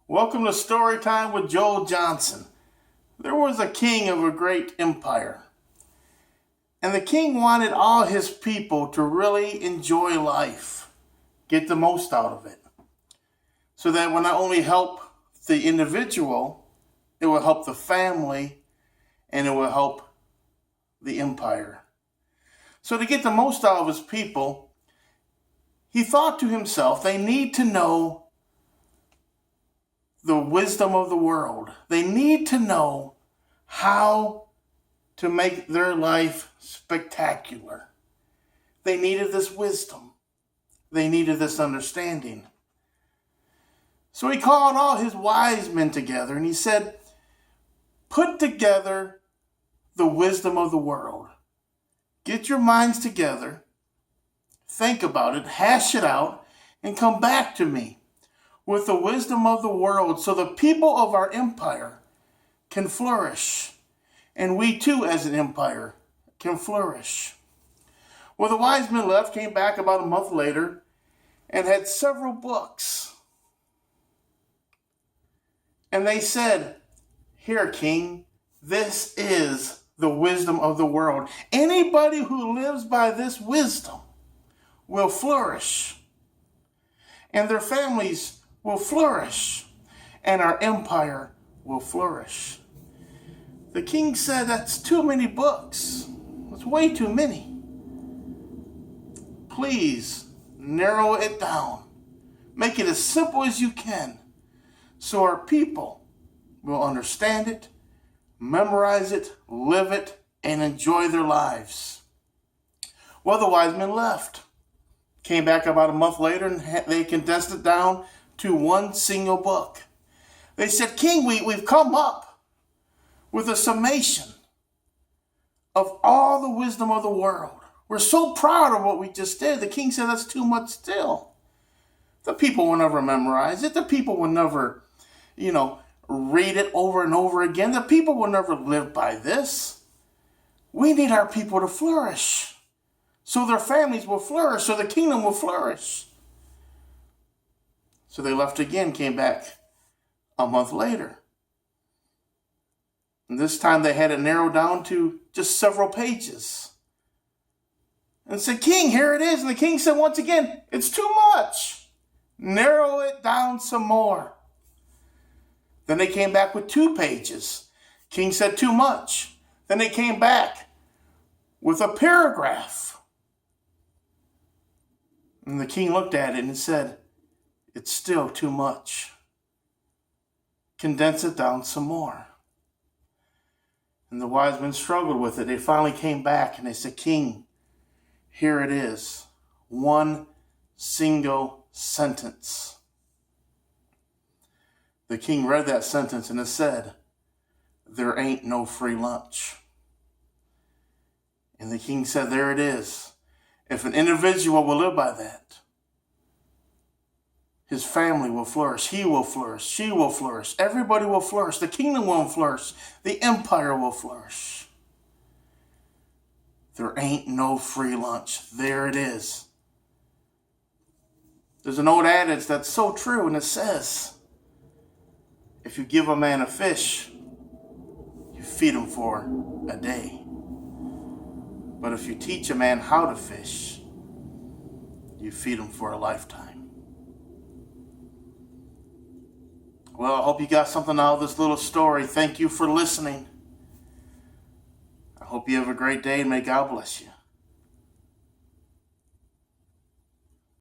Welcome to Story Time with Joel Johnson. There was a king of a great empire, and the king wanted all his people to really enjoy life, get the most out of it, so that would not only help the individual, it will help the family, and it will help the empire. So to get the most out of his people, he thought to himself, they need to know the wisdom of the world. They need to know how to make their life spectacular. They needed this wisdom. They needed this understanding. So he called all his wise men together and he said, put together the wisdom of the world. Get your minds together, think about it, hash it out, and come back to me with the wisdom of the world so the people of our empire can flourish. And we too, as an empire, can flourish. Well, the wise men left, came back about a month later, and had several books. And they said, here, king, this is the wisdom of the world. Anybody who lives by this wisdom will flourish. And their families will flourish, and our empire will flourish. The king said, that's too many books. That's way too many. Please narrow it down. Make it as simple as you can so our people will understand it, memorize it, live it, and enjoy their lives. Well, the wise men left. Came back about a month later and they condensed it down to one single book. They said, King, we've come up with a summation of all the wisdom of the world. We're so proud of what we just did. The king said, that's too much still. The people will never memorize it. The people will never, read it over and over again. The people will never live by this. We need our people to flourish so their families will flourish, so the kingdom will flourish. So they left again, came back a month later. And this time they had it narrowed down to just several pages. And said, King, here it is. And the king said once again, it's too much. Narrow it down some more. Then they came back with 2 pages. King said too much. Then they came back with a paragraph. And the king looked at it and said, it's still too much. Condense it down some more. And the wise men struggled with it. They finally came back and they said, King, here it is. One single sentence. The king read that sentence and it said, there ain't no free lunch. And the king said, there it is. If an individual will live by that, his family will flourish. He will flourish. She will flourish. Everybody will flourish. The kingdom will flourish. The empire will flourish. There ain't no free lunch. There it is. There's an old adage that's so true, and it says, if you give a man a fish, you feed him for a day. But if you teach a man how to fish, you feed him for a lifetime. Well, I hope you got something out of this little story. Thank you for listening. I hope you have a great day and may God bless you.